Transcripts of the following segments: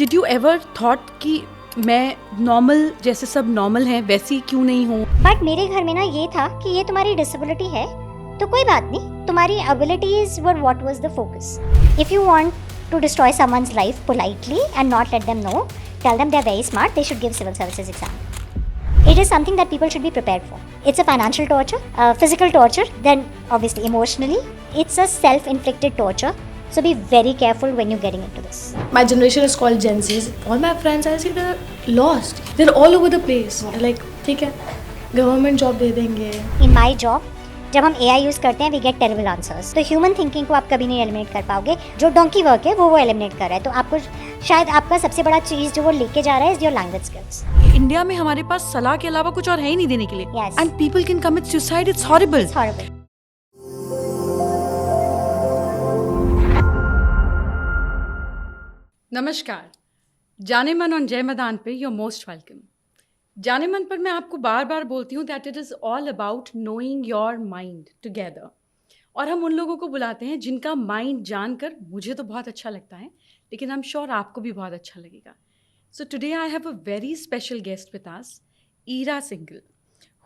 Did you ever thought कि मैं normal जैसे सब नॉर्मल हैं वैसी क्यों नहीं हूँ? बट मेरे घर में ना ये था कि ये तुम्हारी डिसेबिलिटी है तो कोई बात नहीं, तुम्हारी abilities were what was the focus. If you want to destroy someone's life politely and not let them know, tell them they're very smart, they should give civil services exam. It is something that people should be prepared for. It's a financial torture, physical torture, then obviously emotionally. It's a self-inflicted torture. So be very careful when you're getting into this. My generation is called Gen Zs. All my friends, I see they're lost. They're all over the place. They're like, ठीक है, government job दे देंगे. In my job, जब हम AI use करते हैं, we get terrible answers. तो human thinking को आप कभी नहीं एलिमिनेट कर पाओगे. जो डोंकी वर्क है वो एलिमिनेट कर रहा है. तो आपको शायद आपका सबसे बड़ा चीज जो वो लेके जा रहा है is your language skills. India में हमारे पास सलाह के अलावा कुछ और है ही नहीं देने के लिए. Yes. And people can commit suicide. It's horrible. It's horrible. नमस्कार. जाने मन और जय मैदान पे you're most welcome. जाने मन पर मैं आपको बार बार बोलती हूँ that it is all about knowing your mind together. और हम उन लोगों को बुलाते हैं जिनका माइंड जानकर मुझे तो बहुत अच्छा लगता है, लेकिन आई एम श्योर आपको भी बहुत अच्छा लगेगा. So today I have a very special guest with us, Ira Singhal,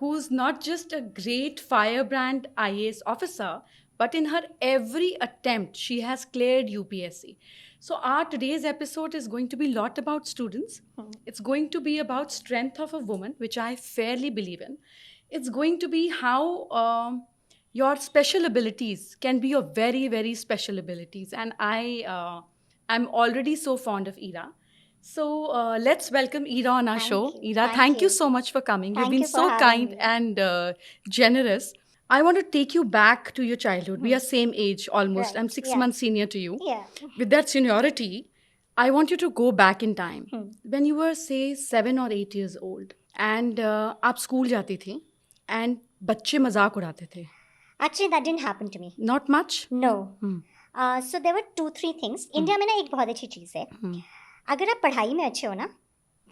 who's not just a great firebrand IAS officer, but in her every attempt she has cleared UPSC. So our today's episode is going to be a lot about students. It's going to be about strength of a woman, which I fairly believe in. It's going to be how your special abilities can be your very, very special abilities. And I'm already so fond of Ira. So let's welcome Ira on our show. you. Ira, thank you you. so much for coming. Thank You've been you for so having kind me. and generous. I want to take you back to your childhood. We are same age almost. Right, I'm 6 yeah. months senior to you. Yeah. With that seniority, I want you to go back in time. When you were, say, 7 or 8 years old. And आप school जाती थी. And बच्चे मजाक उड़ाते थे. Actually, that didn't happen to me. Not much? No. So there were 2-3 things. India में ना एक बहुत अच्छी चीज़ है. अगर आप पढ़ाई में अच्छे हो ना,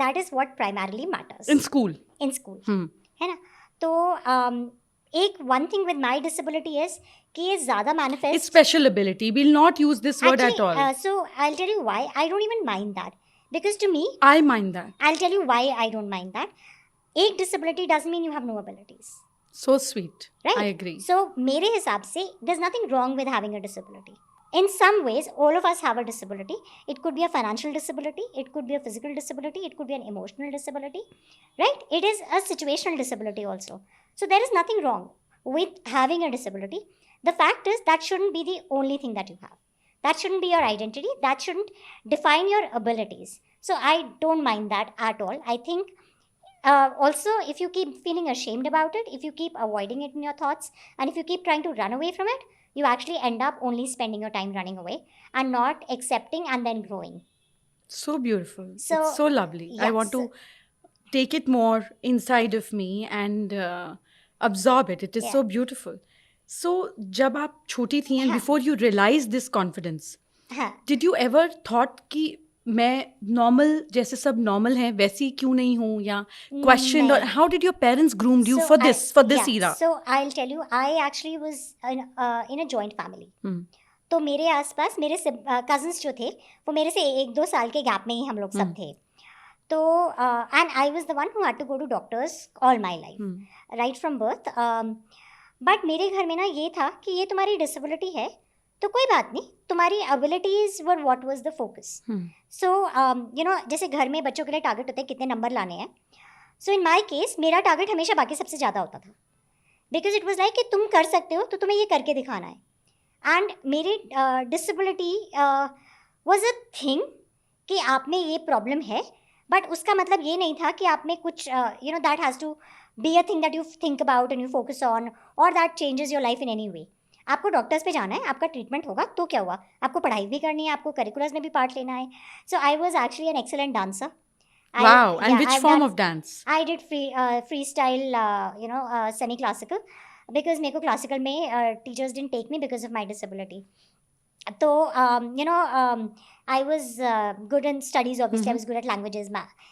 that is what primarily matters. In school? In school. है ना? तो एक one thing with my disability is कि ये ज़्यादा manifest. It's special ability. We'll not use this word at all. So I'll tell you why. I don't even mind that. Because to me, I mind that. I'll tell you why I don't mind that. एक disability doesn't mean you have no abilities. So sweet. Right? I agree. So मेरे हिसाब से there's nothing wrong with having a disability. In some ways, all of us have a disability. It could be a financial disability. It could be a physical disability. It could be an emotional disability. Right? It is a situational disability also. So there is nothing wrong with having a disability. The fact is that shouldn't be the only thing that you have. That shouldn't be your identity. That shouldn't define your abilities. So I don't mind that at all. I think also, if you keep feeling ashamed about it, if you keep avoiding it in your thoughts, and if you keep trying to run away from it, you actually end up only spending your time running away and not accepting and then growing. So beautiful. So, it's so lovely. I yes. want to take it more inside of me and absorb it. It is so beautiful. So, जब आप छोटी थी and before you realized this confidence, हाँ. did you ever thought कि मैं normal जैसे सब normal हैं वैसी क्यों नहीं हूँ या questioned or how did your parents groomed you So for this yeah, era? So I'll tell you, I actually was in a joint family. तो मेरे आसपास मेरे cousins जो थे वो मेरे से 1-2 साल के गैप में ही हम लोग सब थे. तो and I was the one who had to go to doctors all my life, right from birth. But मेरे घर में ना ये था कि ये तुम्हारी disability है तो कोई बात नहीं, तुम्हारी abilities were what was the focus. So you know, जैसे घर में बच्चों के लिए टारगेट होते हैं कितने नंबर लाने हैं. So in my case मेरा टारगेट हमेशा बाकी सबसे ज़्यादा होता था. Because it was like कि तुम कर सकते हो तो तुम्हें ये करके दिखाना है. And मेरी disability was a thing कि आप में ये प्रॉब्लम है, बट उसका मतलब ये नहीं था कि आप में कुछ you know, that has to be a thing that you think about and you focus on or that changes your life in any way. आपको डॉक्टर्स पे जाना है, आपका ट्रीटमेंट होगा तो क्या हुआ, आपको पढ़ाई भी करनी है, आपको करिकुलर्स में भी पार्ट लेना है. So I was actually an excellent dancer. Wow. And which form of dance? I did freestyle, you know, semi-classical, because मेरे को क्लासिकल में teachers didn't take me because of my disability. तो you know, I was good in studies. Obviously, I was good at languages,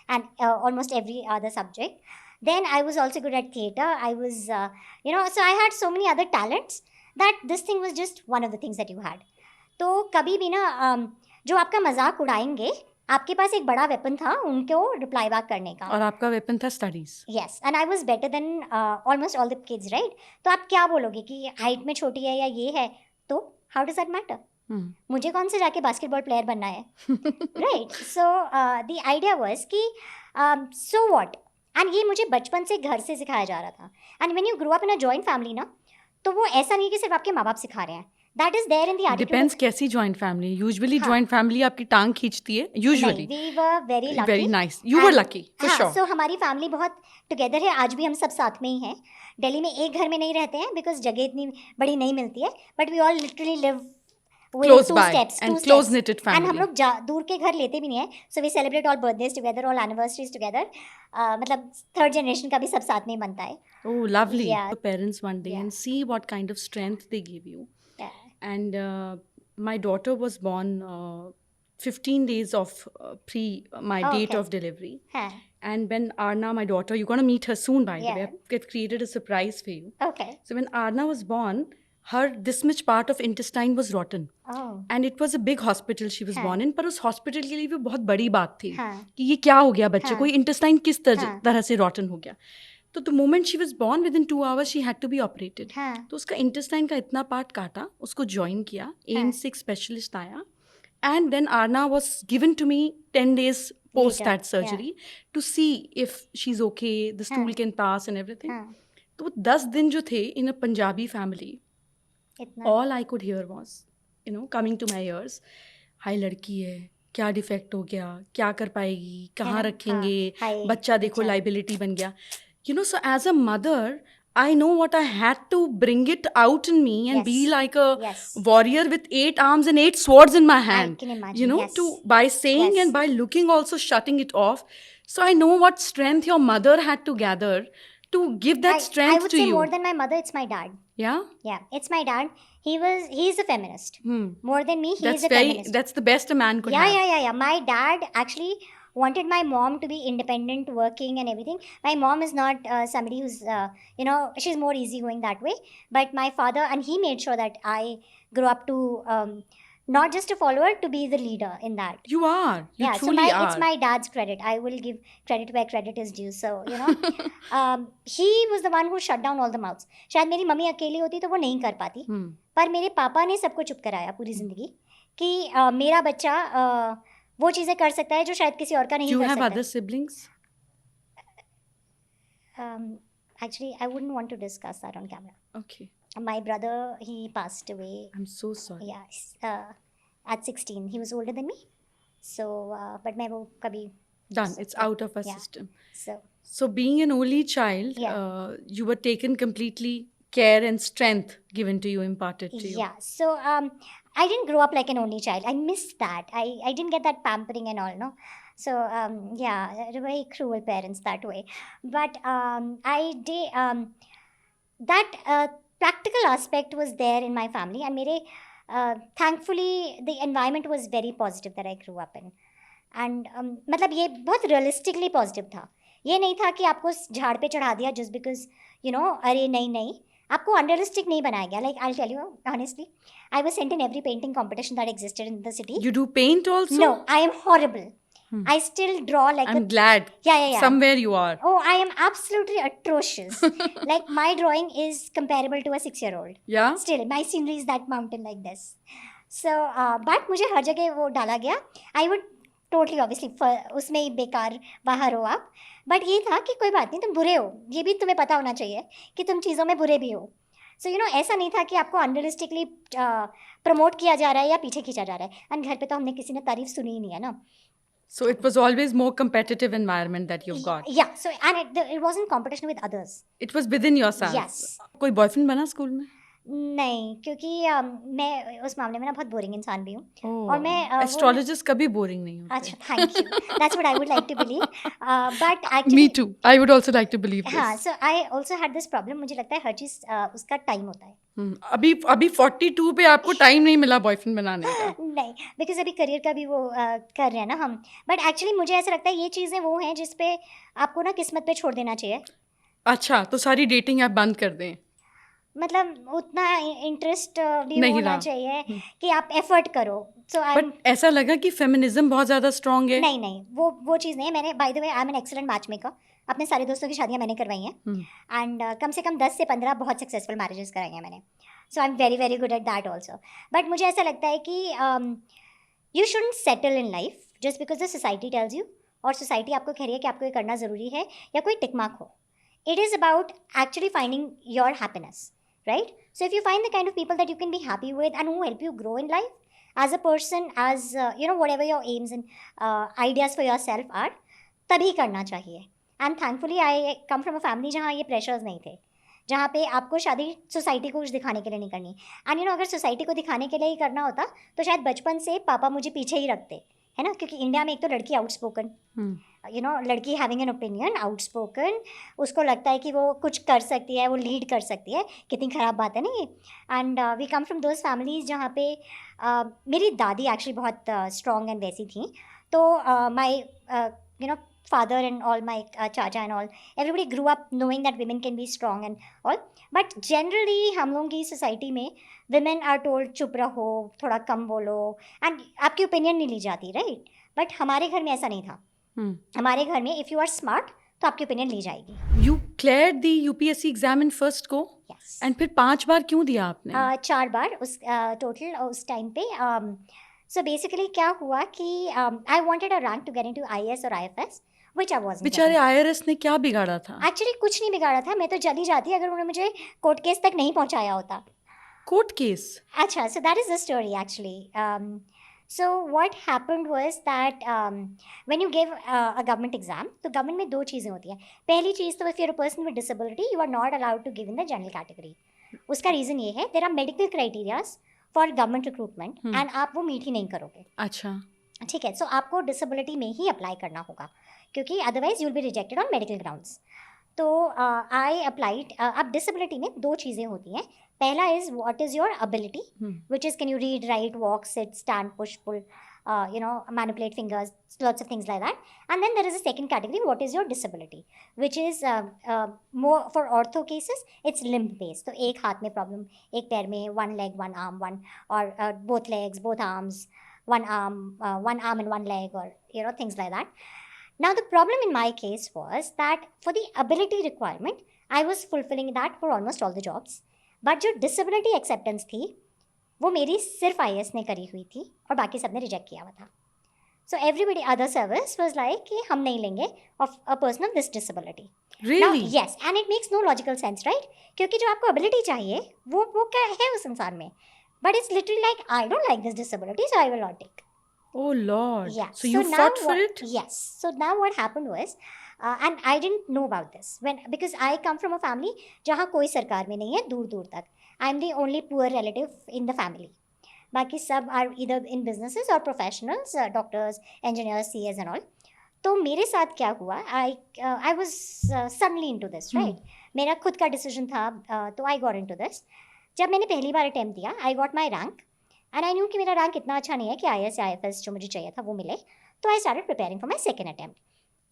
and almost every other subject. Then I was also good at theatre. I was, you know, so I had so many other talents that this thing was just one of the things that you had. तो कभी भी ना जो आपका मजाक उड़ाएंगे आपके पास एक बड़ा वेपन था उनको रिप्लाई बैक करने का. और आपका वेपन था studies. Yes, and I was better than almost all the kids, right? तो आप क्या बोलोगे कि हाइट में छोटी है या ये है, तो हाउ डज दैट मैटर? मुझे कौन से जाके बास्केटबॉल प्लेयर बनना है, right? So the idea was कि सो व्हाट, एंड ये मुझे बचपन से घर से सिखाया जा रहा था. And when you grow up in a joint family ना, तो वो ऐसा नहीं कि सिर्फ आपके माँ बाप सिखा रहे हैं. That is there in the attitude. Depends कैसी जॉइंट फैमिली. यूजुअली हाँ. जॉइंट फैमिली आपकी टांग खींचती है. Usually we were very lucky. Very nice. You were lucky for sure. So हमारी फैमिली बहुत टुगेदर है. आज भी हम सब साथ में ही हैं. दिल्ली में एक घर में नहीं रहते हैं बिकॉज जगह इतनी बड़ी नहीं मिलती है, but we all literally live close by and close knitted and हम family. लोग दूर के घर लेते भी नहीं है. So we celebrate all birthdays together, all anniversaries together. मतलब थर्ड जनरेशन का भी सब साथ में ही बनता है. Oh, lovely. Yeah. Your parents one day Yeah. and see what kind of strength they give you. Yeah. And my daughter was born 15 days of my date Okay. of delivery. हाँ. And when Arna, my daughter, you're going to meet her soon, by the Yeah. way. I've created a surprise for you. Okay. So when Arna was born, this much part of intestine was rotten. Oh. And it was a big hospital she was हाँ. born in. पर उस hospital के लिए भी बहुत बड़ी बात थी हाँ. कि ये क्या हो गया बच्चे हाँ. को, इंटेस्टाइन किस हाँ. तरह से rotten हो गया. तो the moment she was born, within 2 hours she had to be operated. हाँ. तो उसका इंटेस्टाइन का इतना पार्ट काटा, उसको ज्वाइन किया, एम्स से एक स्पेशलिस्ट आया, and then Arna was given to me 10 days post Later, that surgery to see if she's okay, the stool हाँ. can pass and everything. हाँ. तो वो 10 दिन जो थे in a Punjabi family, इतना. all I could hear was, coming to my ears, हाय लड़की है, क्या डिफेक्ट हो गया, क्या कर पाएगी, कहाँ ना? रखेंगे, हाँ, हाय, बच्चा देखो बच्चा. लाइबिलिटी बन गया. So as a mother, I know what I had to bring it out in me and Yes. be like a Yes. warrior with 8 arms and 8 swords in my hand. can imagine, yes. By saying Yes. and by looking also shutting it off. So I know what strength your mother had to gather to give that I strength would to say you. more than my mother, it's my dad. Yeah? Yeah, it's my dad. He's a feminist. More than me, That's he's a feminist. that's the best a man could Yeah, have. yeah. My dad actually wanted my mom to be independent, working and everything. My mom is not somebody who's, she's more easygoing that way. But my father, and he made sure that I grew up to not just a follower, to be the leader in that. You are. You Yeah, so truly are. it's my dad's credit. I will give credit where credit is due. So, he was the one who shut down all the mouths. शायद मेरी mummy अकेली होती तो वो नहीं कर पाती. पर मेरे पापा ने सबको चुप कराया पूरी जिंदगी कि मेरा बच्चा वो चीज़ें कर सकता है जो शायद किसी और का नहीं Do you कर have सकता. other siblings? Actually, I wouldn't want to discuss that on camera. Okay. My brother, he passed away. I'm so sorry. Yes, at 16. He was older than me. So, but मैं वो कभी Done. It's out of our Yeah. system. so So being an only child, Yeah. You were taken completely care and strength given to you, imparted to you. yeah. So I didn't grow up like an only child. I missed that. I didn't get that pampering and all, no. So yeah, they're very cruel parents that way. But I did that practical aspect was there in my family, and मेरे thankfully the environment was very positive that I grew up in. And मतलब ये बहुत realistically positive था. ये नहीं था कि आपको झाड़ पे चढ़ा दिया just because अरे नहीं आपको unrealistic नहीं बनाया गया. Like I'll tell you honestly, I was sent in every painting competition that existed in the city. You do paint also? No, I am horrible. I still draw like I'm glad. Yeah. Somewhere you are. Oh, I am absolutely atrocious. Like my drawing is comparable to a 6-year-old. Yeah? Still, my scenery is that mountain like this. So, but मुझे हर जगह वो डाला गया. I would totally obviously उसमें ही बेकार बाहर हो आप. But ये था कि कोई बात नहीं, तुम बुरे हो. ये भी तुम्हें पता होना चाहिए कि तुम चीज़ों में बुरे भी हो. So ऐसा नहीं था कि आपको अनरियलिस्टिकली प्रमोट किया जा रहा है या पीछे खींचा जा रहा है. एंड घर पे तो हमने किसी ने तारीफ सुनी ही नहीं है ना. So it was always more competitive environment that you've got. Yeah. So and it wasn't competition with others. It was within yourself. Yes. कोई boyfriend बना स्कूल में? नहीं, क्योंकि मैं उस मामले में ना बहुत बोरिंग इंसान भी हूँ. और मैं एस्ट्रोलॉजिस्ट कभी बोरिंग नहीं होते. अच्छा, thank you. That's what I would like to believe. But actually Me too. I would also like to believe this. हाँ, so I also had this problem. मुझे लगता है हर चीज़ उसका टाइम होता है. अभी 42 पे आपको टाइम नहीं मिला बॉयफ्रेंड बनाने का. नहीं, बिकॉज अभी करियर का भी वो कर रहे हैं ना हम. बट एक्चुअली मुझे ऐसा लगता है ये चीज़ें वो हैं जिस पे आपको ना किस्मत पे छोड़ देना चाहिए. अच्छा, तो सारी डेटिंग आप बंद कर दें. मतलब उतना इंटरेस्ट भी नहीं होना रहा। चाहिए कि आप एफर्ट करो. सो आई बट ऐसा लगा कि फेमिनिज्म बहुत ज़्यादा स्ट्रांग है. नहीं वो चीज़ नहीं है. मैंने bye the way I am an excellent match maker. अपने सारे दोस्तों की शादियां मैंने करवाई हैं एंड कम से कम 10 से 15 बहुत सक्सेसफुल मैरिजेस कराई हैं मैंने. So I am very very good at that also. But मुझे ऐसा लगता है कि you shouldn't settle in life just because the society tells you, और सोसाइटी आपको कह रही है कि आपको ये करना ज़रूरी है या कोई टिक मार्क हो. It is about actually finding your happiness, right? So if you find the kind of people that you can be happy with and who help you grow in life as a person, as whatever your aims and ideas for yourself are, तभी करना चाहिए. And thankfully I come from a family जहाँ ये pressures नहीं थे, जहाँ पे आपको शादी सोसाइटी को कुछ दिखाने के लिए नहीं करनी. एंड अगर सोसाइटी को दिखाने के लिए ही करना होता तो शायद बचपन से पापा मुझे पीछे ही रखते, है ना, क्योंकि इंडिया में एक तो लड़की आउटस्पोकन, लड़की हैविंग एन ओपिनियन, आउटस्पोकन, उसको लगता है कि वो कुछ कर सकती है, वो लीड कर सकती है. कितनी ख़राब बात है ना ये. And we come from those families जहाँ पे मेरी दादी एक्चुअली बहुत स्ट्रॉन्ग एंड वैसी थी. तो माई father and all my chacha and all, everybody grew up knowing that women can be strong and all. But generally हम लोगों की सोसाइटी में women are told चुप रहो, थोड़ा कम बोलो, and आपकी ओपिनियन नहीं ली जाती, राइट? बट हमारे घर में ऐसा नहीं था. हमारे घर में इफ़ यू आर स्मार्ट तो आपकी ओपिनियन ली जाएगी. You clear the UPSC exam in first को. यस. एंड फिर 5 बार क्यों दिया आपने? 4 बार उस टोटल उस टाइम पे. सो बेसिकली क्या हुआ कि I wanted a rank to get into IAS और आईएफएस, व्हिच आई वाजंट. बेचारे आईआरएस ने क्या बिगाड़ा था? एक्चुअली कुछ नहीं बिगाड़ा था. मैं तो जल्दी जाती अगर उन्होंने मुझे कोर्ट केस तक नहीं पहुंचाया होता. Court case? अच्छा, so that is the story actually. So what happened was that when you give a government exam, तो government में 2 चीज़ें होती हैं. पहली चीज़ तो if you're a person with disability, you are not allowed to give in the general category. उसका reason ये है, there are medical criterias for government recruitment and आप वो मीट ही नहीं करोगे. अच्छा, ठीक है. सो आपको डिसेबिलिटी में ही अप्लाई करना होगा क्योंकि otherwise you will be rejected on medical grounds. तो आई अप्लाइड. अब डिसेबिलिटी में 2 चीज़ें होती हैं. पहला is what is your ability, which is can you read, write, walk, sit, stand, push, pull, manipulate fingers, lots of things like that. And then there is a second category, what is your disability, which is more for ortho cases, it's limb based. तो एक हाथ में problem, एक पैर में, one leg, one arm, one or both legs, both arms, one arm and one leg, or things like that. Now the problem in my case was that for the ability requirement, I was fulfilling that for almost all the jobs. But जो disability acceptance थी वो मेरी सिर्फ IAS ने करी हुई थी और बाकी सब ने रिजेक्ट किया हुआ था. So everybody other service was like कि हम नहीं लेंगे of a person of this disability. Really? Yes, and it makes no logical sense, right? क्योंकि जो आपको एबिलिटी चाहिए वो क्या है उस संसार में. But it's literally like I don't like this disability so I will not take. Oh Lord. Yeah. So you fought for it? Yes. So now what happened was, and I didn't know about this because I come from a family जहाँ कोई सरकार में नहीं है दूर दूर तक. I'm the only poor relative in the family. बाकी सब are either in businesses or professionals, doctors, engineers, CAs and all. तो मेरे साथ क्या हुआ, I was suddenly into this, right? मेरा खुद का डिसीजन था, तो I got into this. जब मैंने पहली बार अटैम्प्ट दिया, I got my rank. And I knew कि मेरा रैंक इतना अच्छा नहीं है कि आईएएस या आईएफएस जो मुझे चाहिए था वो मिले. तो I started preparing for my second attempt.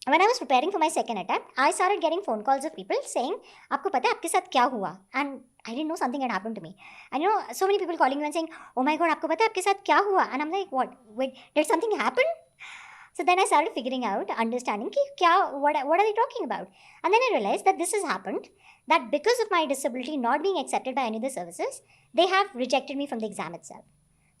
When I was preparing for my second attempt I started getting phone calls of people saying आपको पता है आपके साथ क्या हुआ. And I didn't know something had happened to me. And so many people calling me and saying oh my God आपको पता है आपके साथ क्या हुआ. And I am like what, wait, did something happen? So then I started figuring out, understanding कि क्या, what are they talking about? And then I realized that this has happened, that because of my disability not being accepted by any of the services, they have rejected me from the exam itself.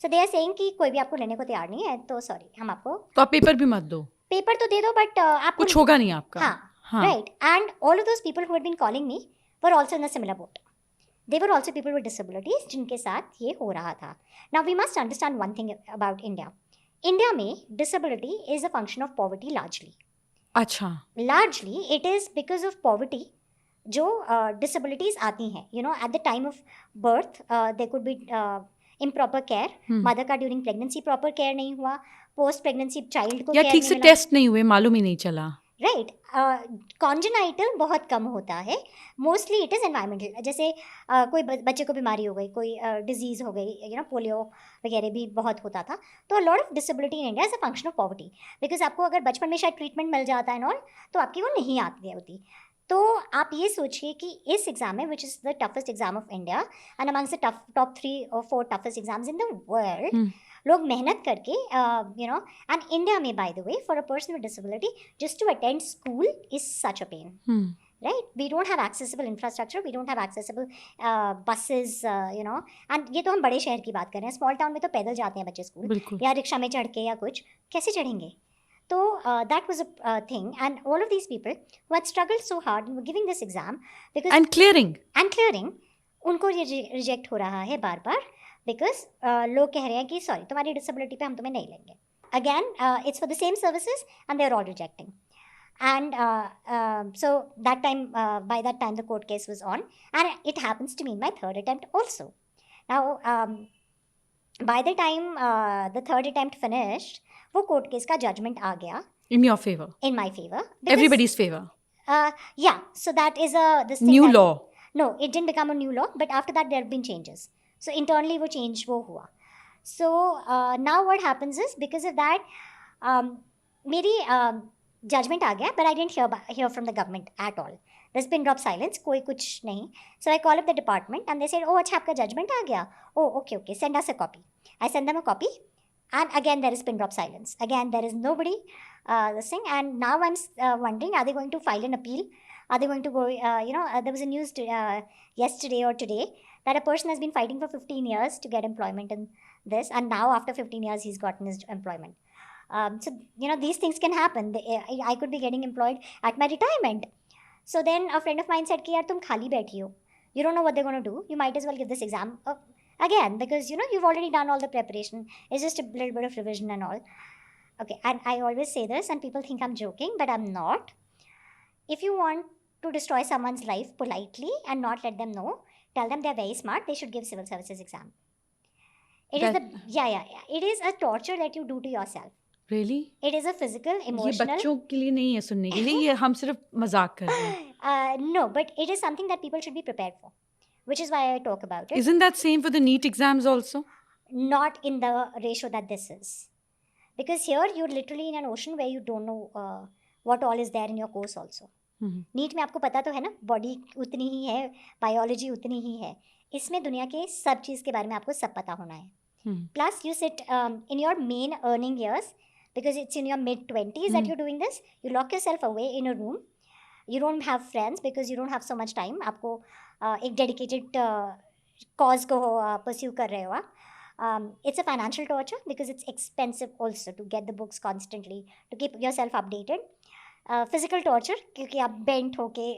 So they are saying कि कोई भी आपको लेने को तैयार नहीं है, तो सॉरी हम आपको. तो आप पेपर भी मत दो. पेपर तो दे दो बट आपको कुछ होगा नहीं आपका. हाँ, right. And all of those people who had been calling me were also in a similar boat. They were also people with disabilities जिनके साथ ये हो रहा था. Now we must understand one thing about India. India में disability is a function of poverty largely. अच्छा. Largely it is because of poverty जो disabilities आती हैं. At the time of birth they could be improper care. Mother का during pregnancy proper care नहीं हुआ, post pregnancy child को या ठीक से टेस्ट नहीं हुए, मालूम ही नहीं चला. राइट. कॉन्जेनाइटल बहुत कम होता है. Mostly it is environmental. जैसे कोई बच्चे को बीमारी हो गई, कोई डिजीज़ हो गई, पोलियो वगैरह भी बहुत होता था. तो a lot of disability in India is a function of poverty. Because आपको अगर बचपन में शायद ट्रीटमेंट मिल जाता है और तो आपकी वो नहीं आती होती. तो आप ये सोचिए कि इस एग्जाम में, which is the toughest exam of India and amongst the top 3 or 4 toughest exams in the world, लोग मेहनत करके एंड इंडिया में by the way for a person with disability just to attend school is such a pain, right? We don't have accessible infrastructure, we don't have accessible buses, and ये तो हम बड़े शहर की बात कर रहे हैं. स्मॉल टाउन में तो पैदल जाते हैं बच्चे स्कूल, या रिक्शा में चढ़ के या कुछ, कैसे चढ़ेंगे? तो that was a thing, and all of these people who had struggled so hard and were giving this exam because and clearing उनको रिजेक्ट हो रहा है बार बार बिकॉज लोग कह रहे हैं कि सॉरी तुम्हारी डिसेबिलिटी पे हम तुम्हें नहीं लेंगे. Again it's for the same services and they are all rejecting. And so by that time the court case was on, and it happens to me in my third attempt also. Now by the time the third attempt finished, वो court case का judgment आ गया in your favor, in my favor, everybody's favor. Yeah, so that is this new law. No, it didn't become a new law, but after that there have been changes. So internally वो change वो हुआ. So now what happens is, because of that मेरी judgment आ गया, but I didn't hear from the government at all. There's been drop silence, कोई कुछ नहीं. So I call up the department and they said, oh अच्छा आपका judgment आ गया, oh okay, send us a copy. I send them a copy, and again there has been drop silence. Again there is nobody listening, and now I'm wondering, are they going to file an appeal? Are they going to go, there was a news yesterday or today that a person has been fighting for 15 years to get employment in this, and now after 15 years he's gotten his employment. So these things can happen. I could be getting employed at my retirement. So then a friend of mine said कि यार तुम खाली बैठी हो, you don't know what they're going to do, you might as well give this exam again, because you've already done all the preparation, it's just a little bit of revision and all. Okay, and I always say this and people think I'm joking, but I'm not. If you want to destroy someone's life politely and not let them know, tell them they're very smart, they should give civil services exam. It is a torture that you do to yourself. Really? It is a physical, emotional. ये बच्चों के लिए नहीं है सुनने के लिए, ये हम सिर्फ मजाक कर रहे हैं. No, but it is something that people should be prepared for, which is why I talk about it. Isn't that same for the NEET exams also? Not in the ratio that this is, because here you're literally in an ocean where you don't know what all is there in your course also. NEET में आपको पता तो है ना, body उतनी ही है, biology उतनी ही है. इसमें दुनिया के सब चीज़ के बारे में आपको सब पता होना है. Plus you sit in your main earning years, because it's in your mid-20s that you're doing this. You lock yourself away in a room. You don't have friends because you don't have so much time. आपको एक dedicated cause को pursue कर रहे हो आप. It's a financial torture because it's expensive also to get the books constantly, to keep yourself updated. Physical torture क्योंकि आप bent होके,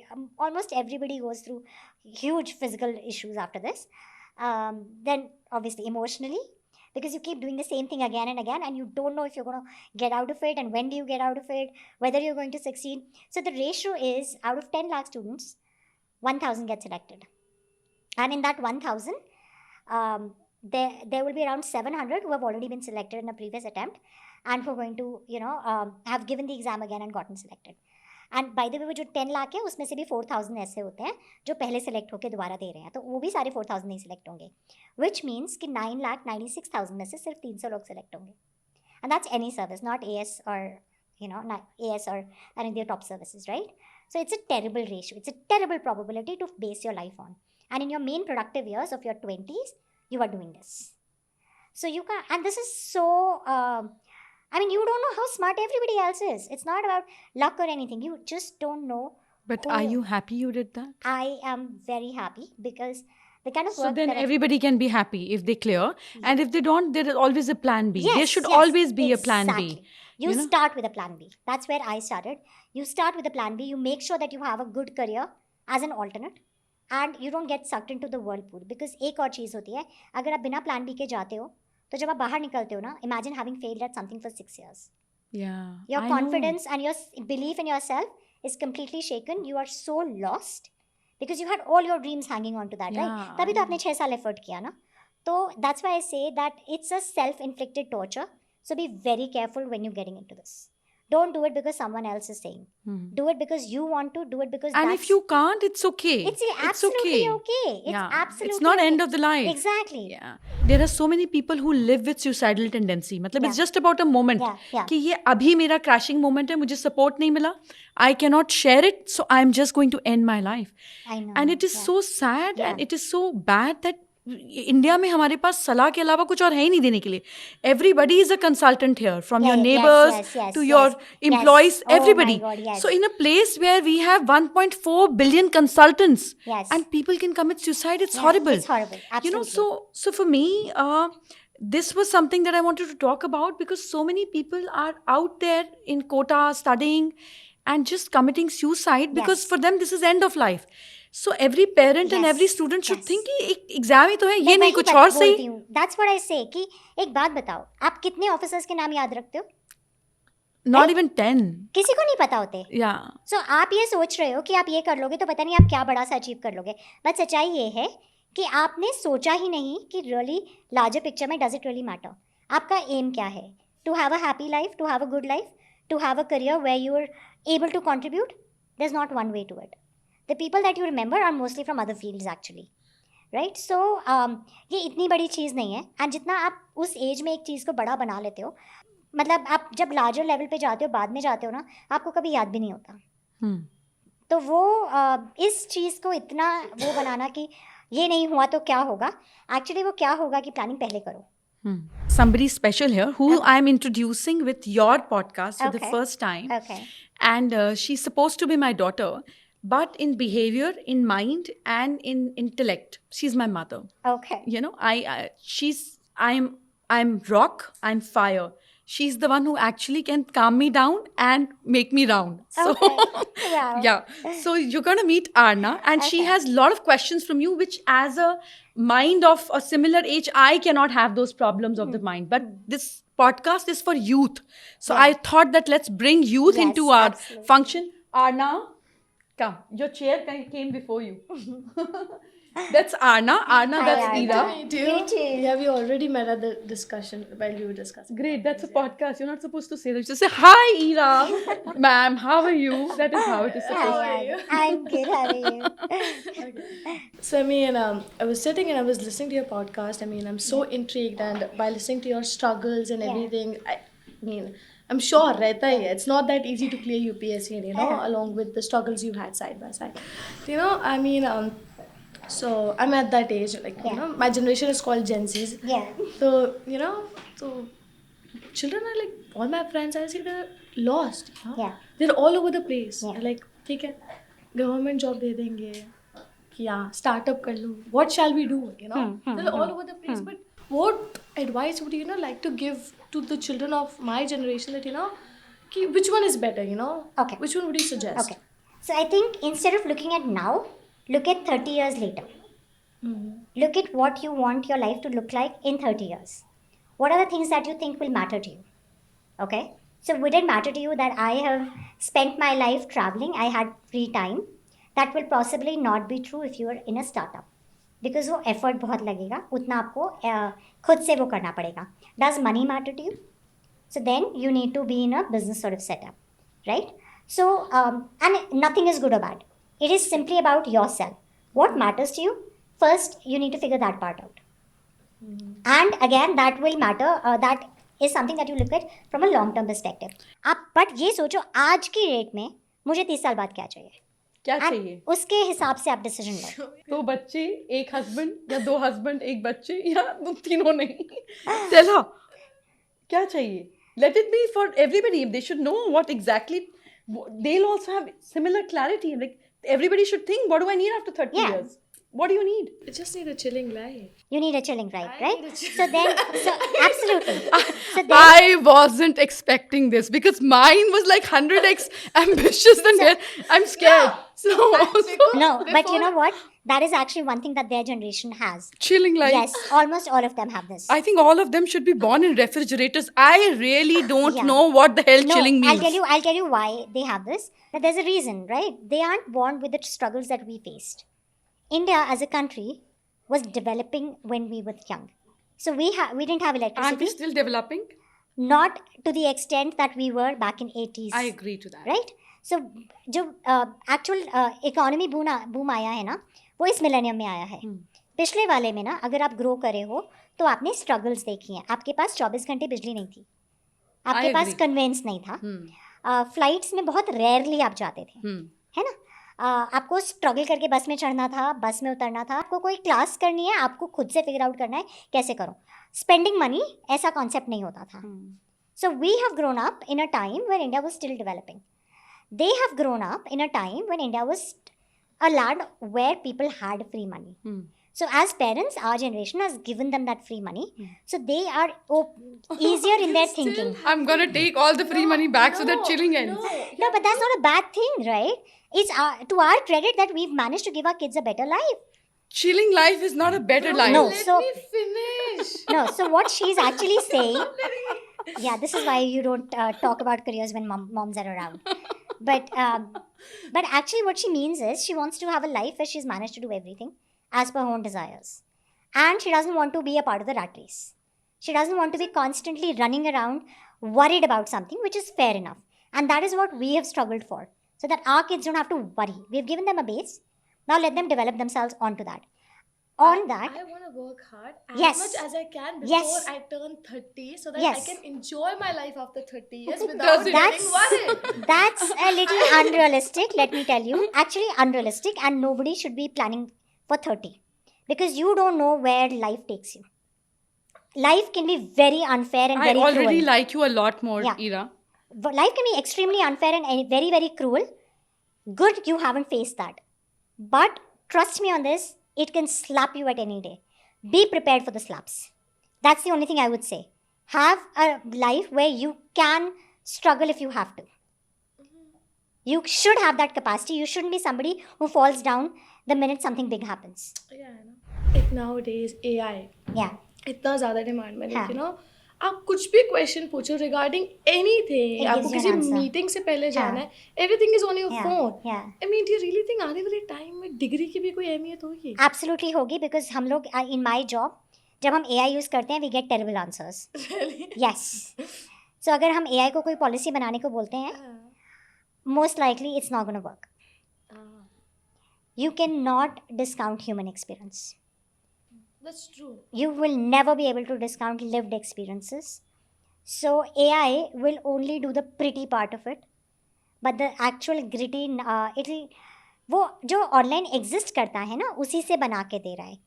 almost everybody goes through huge physical issues after this. Then obviously emotionally, because you keep doing the same thing again and again, and you don't know if you're going to get out of it, and when do you get out of it, whether you're going to succeed. So the ratio is, out of 10 lakh students, 1,000 get selected. And in that 1,000, there will be around 700 who have already been selected in a previous attempt, and who are going to, have given the exam again and gotten selected. And bye the वे वो जो 10 लाख है उसमें से भी 4,000 ऐसे होते हैं जो पहले सेलेक्ट होकर दोबारा दे रहे हैं, तो वो भी सारे 4,000 नहीं सिलेक्ट होंगे, विच मीन्स कि 9,96,000 में से सिर्फ 300 लोग सेलेक्ट होंगे. And that's any service, not AS or AS or any of the top services, right? So it's a terrible ratio, it's a terrible probability to base your life on. And in your main productive years of your 20s, you are doing this. So you can, and this is so you don't know how smart everybody else is. It's not about luck or anything. You just don't know. But are you happy you did that? I am very happy because the kind of work. So then everybody can be happy if they clear. Yeah. And if they don't, there is always a plan B. Yes, there should always be a plan B. You start with a plan B. That's where I started. You start with a plan B. You make sure that you have a good career as an alternate. And you don't get sucked into the whirlpool. Because एक और चीज़ होती है, अगर आप बिना plan B के जाते हो, तो जब आप बाहर निकलते हो ना, imagine having failed at something for 6 years. Yeah. Your confidence and your belief in yourself is completely shaken. You are so lost because you had all your dreams hanging on to that, right? तभी तो आपने 6 साल effort किया ना. तो that's why I say that it's a self-inflicted torture. So be very careful when you're getting into this. Don't do it because someone else is saying. Do it because you want to. Do it because And that's, if you can't, it's okay. it's absolutely okay. It's Yeah. absolutely It's not okay. end of the life. Exactly. Yeah. There are so many people who live with suicidal tendency. मतलब it's Yeah. just about a moment. Yeah. कि ये अभी मेरा crashing moment है, मुझे support नहीं मिला. I cannot share it, so I'm just going to end my life. I know. And it is Yeah. so sad Yeah. and it is so bad that India में हमारे पास सलाह के अलावा कुछ और है ही नहीं देने के लिए. Everybody is a consultant here, from your Yeah, neighbors yes, to yes, your yes. employees, Oh my everybody. God, yes. So in a place where we have 1.4 billion consultants, Yes. and people can commit suicide, it's Yeah, horrible. It's horrible. Absolutely. You know, so for me, this was something that I wanted to talk about because so many people are out there in Kota studying and just committing suicide because Yes. for them this is end of life. So every parent and Yes, every student should yes. think कि एक exam ही तो है, ये मैं नहीं वही कुछ और सही. बोलती हूँ. That's what I say कि एक बात बताओ, आप कितने ऑफिसर्स के नाम याद रखते हो? Not even 10. किसी को नहीं पता होते. Yeah. सो आप ये सोच रहे हो कि आप ये कर लोगे तो पता नहीं आप क्या बड़ा सा अचीव कर लोगे. बट सच्चाई ये है कि आपने सोचा ही नहीं कि रियली लार्जर पिक्चर में डज इट रियली मैटर. आपका एम क्या है? To have a happy life, to have a good life, to have a career where you are able to contribute. There is not one way to it. The people that you remember are mostly from other fields actually. Right. So ये इतनी बड़ी चीज़ नहीं है. And जितना आप उस as में एक चीज़ को बड़ा बना लेते हो, मतलब आप जब लार्जर लेवल पे जाते हो, बाद में जाते हो ना, आपको कभी याद भी नहीं होता. तो वो इस चीज़ को इतना वो बनाना कि ये नहीं हुआ तो क्या होगा, एक्चुअली वो क्या होगा कि प्लानिंग पहले करो. Somebody special here who I'm introducing with your podcast for the Okay. first time. Okay. And she's supposed to be my daughter, but in behavior, in mind, and in intellect, she's my mother. Okay. You know, I'm rock, I'm fire. She's the one who actually can calm me down and make me round. So Okay. Wow. yeah. So you're gonna meet Arna, and she Okay. has a lot of questions from you, which as a mind of a similar age, I cannot have those problems of the mind. But this podcast is for youth. So Yeah. I thought that let's bring youth Yes, into our absolutely. function. Arna, come. Your chair came before you. That's Arna. Arna, Hi, that's Arna. Ira. Meet you. You too. Yeah, we already met at the discussion while we were discussing. Great, that's a podcast. You're not supposed to say that. Just say, hi, Ira. Ma'am, how are you? That is how it is supposed to be. Hi, I'm good. How are you? So I mean, I was sitting and I was listening to your podcast. I mean, I'm so intrigued, and by listening to your struggles and Yeah. everything, I mean, I'm sure रहता ही है. It's not that easy to clear UPSC, and, you know, along with the struggles you had side by side. You know, I mean, so I'm at that age, like, you Yeah. know, my generation is called Gen Zs. Yeah. So, you know, so children are like, all my friends, I see they're lost. You know? Yeah. They're all over the place. Yeah. They're like, ठीक है, government job दे देंगे, कि हाँ, startup कर लो. What shall we do? You know, they're all over the place. But what advice would you know like to give to the children of my generation that, you know, कि which one is better? You know, Okay. which one would you suggest? Okay. So I think instead of looking at now, look at 30 years later. Look at what you want your life to look like in 30 years. What are the things that you think will matter to you? Okay? So would it matter to you that I have spent my life traveling, I had free time? That will possibly not be true if you are in a startup. Because वो effort बहुत लगेगा, उतना आपको खुद से वो करना पड़ेगा. Does money matter to you? So then you need to be in a business sort of setup, right? So, and nothing is good or bad. It is simply about yourself. What matters to you? First, you need to figure that part out. And again, that will matter. That is something that you look at from a long-term perspective. आप but ये सोचो आज की rate में मुझे 30 साल बाद क्या चाहिए? क्या And चाहिए? उसके हिसाब से आप डिसीजन लो. 2 बच्चे, 1 हस्बैंड या 2 हस्बैंड, 1 बच्चे या तीनों नहीं. Tell her. क्या चाहिए? Let it be for everybody. They should know what exactly. They'll also have similar clarity. Like everybody should think, what do I need after 30 Yeah. years? What do you need? I just need a chilling life. You need a chilling ride, I right? need a chilling- So then, so absolutely. So then, I wasn't expecting this because mine was like 100x ambitious than here. I'm scared. So, no, but you know what? That is actually one thing that their generation has. chilling life. Yes, almost all of them have this. I think all of them should be born in refrigerators. I really don't Yeah. know what the hell No, chilling means. I'll tell you why they have this. But there's a reason, right? They aren't born with the struggles that we faced. India as a country was developing when we were young. So we didn't have Aren't we electricity. still developing? not to the extent that we were back in 80s. I agree to that. Right? So जो actual economy boom आया है ना, वो इस millennium में आया है. पिछले वाले में ना, अगर आप ग्रो करे हो तो आपने स्ट्रगल्स देखी हैं. आपके पास 24 घंटे बिजली नहीं थी, आपके पास कन्वेंस नहीं था, फ्लाइट्स में बहुत रेयरली आप जाते थे, है ना. आपको स्ट्रगल करके बस में चढ़ना था, बस में उतरना था. आपको कोई क्लास करनी है, आपको खुद से फिगर आउट करना है कैसे करो. स्पेंडिंग मनी ऐसा कॉन्सेप्ट नहीं होता था. So we have grown up in a time when India was still developing. They have grown up in a time when India was a land where people had free money. So as parents, our generation has given them that free money. So they are easier in their thinking. I'm gonna take all the free money back so that chilling ends. No, but that's not a bad thing, right? It's to our credit that we've managed to give our kids a better life. Chilling life is not a better life. No, Let so me finish. no. So what she's actually saying, yeah, this is why you don't talk about careers when moms are around. But actually what she means is she wants to have a life where she's managed to do everything as per her own desires. And she doesn't want to be a part of the rat race. She doesn't want to be constantly running around worried about something, which is fair enough. And that is what we have struggled for. So that our kids don't have to worry. We've given them a base. Now let them develop themselves onto that. I want to work hard as Yes. much as I can before Yes. I turn 30 so that Yes. I can enjoy my life after 30 years Does without it? getting worried. That's a little unrealistic, let me tell you. Actually unrealistic, and nobody should be planning for 30. Because you don't know where life takes you. Life can be very unfair and I very already cruel. like you a lot more, Yeah. Ira. Life can be extremely unfair and very, very cruel. Good, you haven't faced that. But trust me on this, it can slap you at any day. Be prepared for the slaps. That's the only thing I would say. Have a life where you can struggle if you have to. You should have that capacity. You shouldn't be somebody who falls down the minute something big happens. Yeah, I know. Like nowadays AI Yeah. इतना ज़्यादा demand में, हाँ. you know, आप कुछ भी question पूछो regarding anything, It आपको gives you किसी an answer. मीटिंग से पहले हाँ. जाना है, everything is on your Yeah. Phone. Yeah. I mean do you really think आने वाले टाइम में डिग्री की भी कोई अहमियत होगी? Absolutely होगी, because हम लोग in my job जब हम AI यूज़ करते हैं we get terrible answers. Really? Yes. So अगर हम AI को कोई पॉलिसी बनाने को बोलते हैं, most likely it's not going to work. You cannot discount human experience. That's true. You will never be able to discount lived experiences. So AI will only do the pretty part of it, but the actual gritty, वो जो online exist करता है ना, उसी से बना के दे रहा है,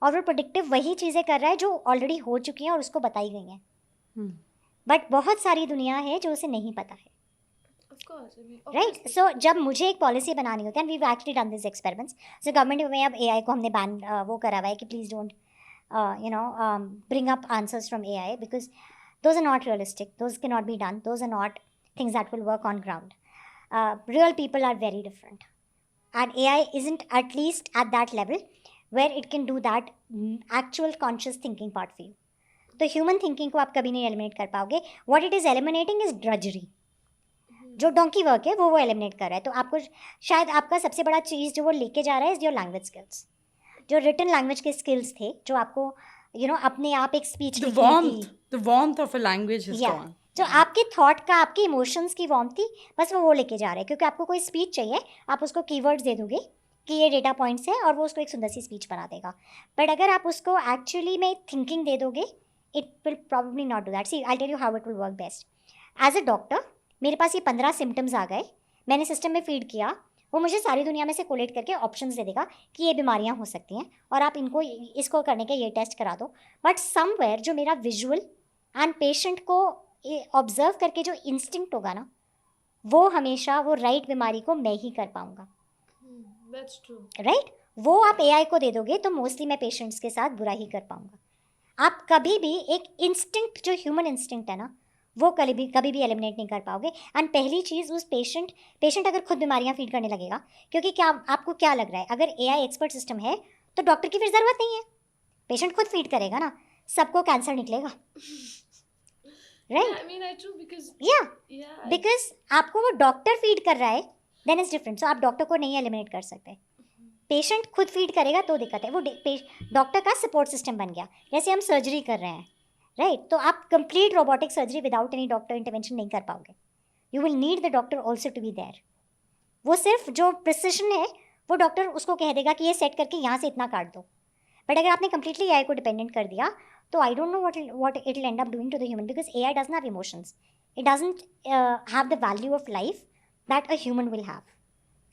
और वो प्रोडिक्टिव वही चीज़ें कर रहा है जो ऑलरेडी हो चुकी हैं और उसको बताई गई हैं. बट बहुत सारी दुनिया है जो उसे नहीं पता है. Of course. I mean, right. So जब मुझे एक पॉलिसी बनानी होती है, and we actually done this experiments. So government में अब AI को हमने बैन वो करा हुआ है कि please don't bring up answers from AI, because those are not realistic, those cannot be done, those are not things that will work on ground. Real people are very different, and AI isn't at least at that level where it can do that actual conscious thinking part for you. तो human thinking को आप कभी नहीं eliminate कर पाओगे. What it is eliminating is drudgery. जो donkey work है वो एलिमिनेट कर रहा है. तो आपको शायद आपका सबसे बड़ा चीज़ जो वो लेके जा रहा है इज योर लैंग्वेज स्किल्स. जो रिटन लैंग्वेज के स्किल्स थे, जो आपको अपने आप एक speech The warmth of a language is gone. जो आपके थॉट का, आपके इमोशंस की वार्मथ थी, बस वो लेके जा रहे हैं. क्योंकि आपको कोई स्पीच चाहिए, आप उसको कीवर्ड्स दे दोगे कि ये डेटा पॉइंट्स है, और वो उसको एक सुंदर सी स्पीच बना देगा. बट अगर आप उसको एक्चुअली में थिंकिंग दे दोगे, it will probably not do that. See I tell you how it will work best. As a doctor मेरे पास ये 15 सिम्टम्स आ गए, मैंने सिस्टम में फीड किया, वो मुझे सारी दुनिया में से कोलेट करके ऑप्शंस दे देगा कि ये बीमारियां हो सकती हैं और आप इसको करने के ये टेस्ट करा दो. बट समवेयर जो मेरा विजुअल एंड पेशेंट को ऑब्जर्व करके जो इंस्टिंक्ट होगा ना, वो हमेशा वो राइट बीमारी को मैं ही कर पाऊँगा. That's true. राइट. वो आप AI को दे दोगे तो मोस्टली मैं पेशेंट्स के साथ बुरा ही कर पाऊँगा. आप कभी भी एक इंस्टिंक्ट, जो ह्यूमन इंस्टिंक्ट है ना, वो कभी भी एलिमिनेट नहीं कर पाओगे. एंड पहली चीज़, उस पेशेंट अगर खुद बीमारियां फीड करने लगेगा, क्योंकि क्या आपको क्या लग रहा है, अगर AI एक्सपर्ट सिस्टम है तो डॉक्टर की फिर ज़रूरत नहीं है. पेशेंट खुद फीड करेगा ना, सबको कैंसर निकलेगा. Right. I mean, I true because या बिकॉज आपको वो डॉक्टर फीड कर रहा है, देन इज़ डिफरेंट. सो आप डॉक्टर को नहीं एलिमिनेट कर सकते. पेशेंट खुद फीड करेगा तो दिक्कत है. वो डॉक्टर का सपोर्ट सिस्टम बन गया. जैसे हम सर्जरी कर रहे हैं, राइट तो आप complete robotic surgery without any doctor intervention नहीं कर पाओगे. You will need the doctor also to be there. वो सिर्फ जो प्रिसिशन है वो डॉक्टर उसको कह देगा कि ये सेट करके यहाँ से इतना काट दो. बट अगर आपने कंप्लीटली एआई को डिपेंडेंट कर दिया तो I don't know what it will end up doing to the human because AI doesn't have emotions. It doesn't have the value of life that a human will have.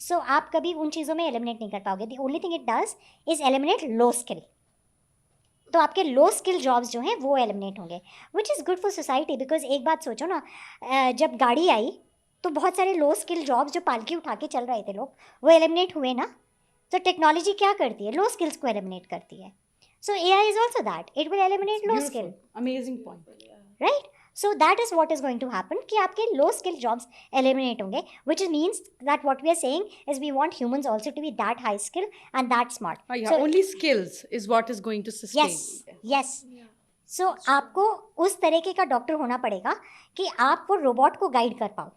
So आप कभी उन चीज़ों में eliminate नहीं कर पाओगे. The only thing it does is eliminate low skill. तो आपके लो स्किल जॉब्स जो हैं वो एलिमिनेट होंगे which is good for society. Because एक बात सोचो ना, जब गाड़ी आई तो बहुत सारे लो स्किल जॉब्स जो पालकी उठा के चल रहे थे लोग वो एलिमिनेट हुए ना. तो टेक्नोलॉजी क्या करती है? लो स्किल्स को एलिमिनेट करती है. So AI is also that, it will eliminate low skill. Amazing point. Right. So that is what is going to happen कि आपके लो स्किल जॉब्स एलिमिनेट होंगे which is means that what we are saying is we want humans also to be that high skill and that smart. Only skills is what is going to sustain. Yes. So आपको उस तरीके का doctor होना पड़ेगा कि आप वो robot को गाइड कर पाओ.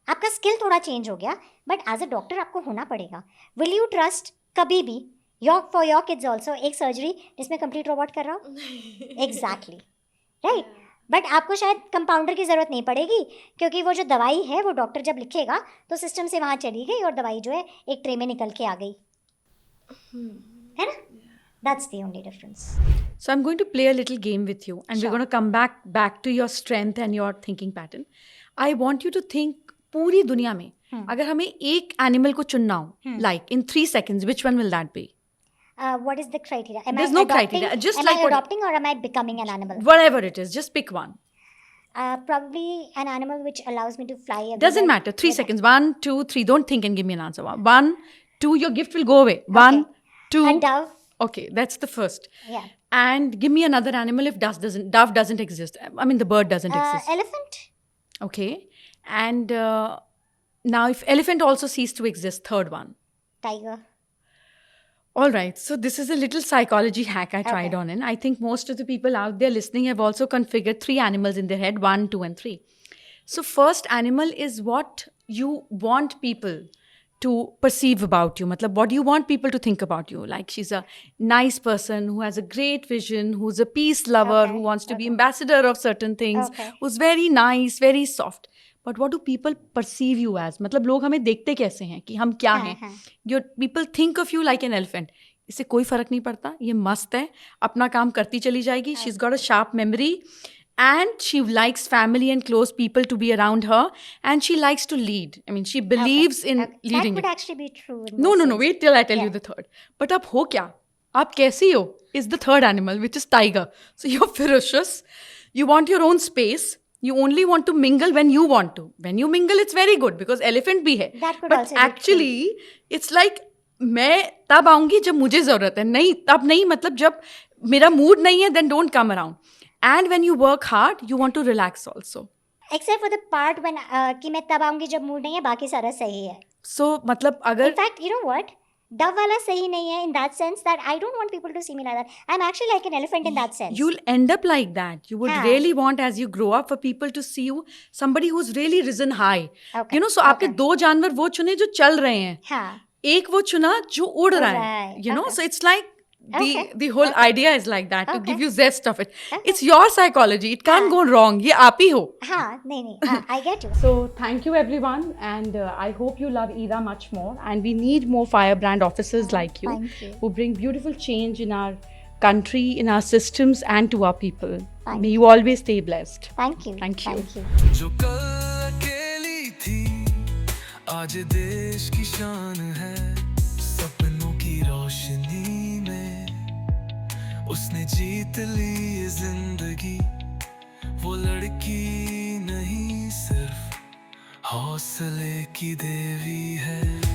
आपका स्किल थोड़ा चेंज हो गया बट एज अ डॉक्टर आपको होना पड़ेगा. विल यू ट्रस्ट कभी भी फॉर योर किड्स ऑल्सो एक सर्जरी जिसमें कंप्लीट रोबोट कर रहा हो? एग्जैक्टली. राइट. बट आपको शायद कंपाउंडर की ज़रूरत नहीं पड़ेगी क्योंकि वो जो दवाई है वो डॉक्टर जब लिखेगा तो सिस्टम से वहाँ चली गई और दवाई जो है एक ट्रे में निकल के आ गई. है ना? That's the only difference. So I'm going to play a little game with you, and we're going to come back to your strength and your thinking pattern. I want you to think पूरी दुनिया में अगर हमें एक animal को चुनना हो, like in 3 seconds, which one will that be? What is the criteria? There's no criteria. Just am like I adopting or am I becoming an animal? Whatever it is, just pick one. Probably an animal which allows me to fly. Doesn't matter. 3 seconds. 1, 2, 3. Don't think and give me an answer. 1, 2. Your gift will go away. 1, 2. A dove. Okay, that's the first. Yeah. And give me another animal if dove doesn't exist. I mean, the bird doesn't exist. Elephant. Okay. And now if elephant also ceased to exist, third one. Tiger. All right. So this is a little psychology hack I tried on, and I think most of the people out there listening have also configured 3 animals in their head, 1, 2, and 3. So first animal is what you want people to perceive about you. Matlab, what do you want people to think about you? Like she's a nice person who has a great vision, who's a peace lover, who wants to be ambassador of certain things, who's very nice, very soft. But what do people perceive you as? मतलब लोग हमें देखते कैसे हैं कि हम क्या हैं? Your people think of you like an elephant. इससे कोई फर्क नहीं पड़ता. ये मस्त है, अपना काम करती चली जाएगी. She's got a sharp memory. And she likes family and close people to be around her. And she likes to lead. I mean, she believes in leading. That could actually be true. No. Wait till I tell you the third. But अब हो क्या? आप कैसी हो? Is the third animal, which is tiger. So you're ferocious. You want your own space. You only want to mingle when you want to. When you mingle, it's very good because elephant भी है. But actually, it's like मैं तब आऊँगी जब मुझे ज़रूरत है. नहीं, तब नहीं. मतलब जब मेरा mood नहीं है, then don't come around. And when you work hard, you want to relax also. Except for the part when कि मैं तब आऊँगी जब mood नहीं है, बाकी सारा सही है. So मतलब अगर In fact, you know what? Dove वाला सही नहीं है in that sense that I don't want people to see me like that. I'm actually like an elephant in that sense. You'll end up like that. You would really want as you grow up for people to see you somebody who's really risen high. You know, so आपके 2 जानवर वो चुने जो चल रहे हैं. हाँ. एक वो चुना जो उड़ रहा है. You know, so it's like the whole idea is like that to give you zest of it. It's your psychology. It can't go wrong. ये आप ही हो. हाँ, नहीं. I get you. So thank you everyone, and I hope you love Ira much more. And we need more firebrand officers like you, who bring beautiful change in our country, in our systems, and to our people. May you always stay blessed. Thank you. Thank you. जो कल अकेली थी, आज देश की शान है. सपनों की रोशनी उसने जीत ली ये जिंदगी. वो लड़की नहीं सिर्फ हौसले की देवी है.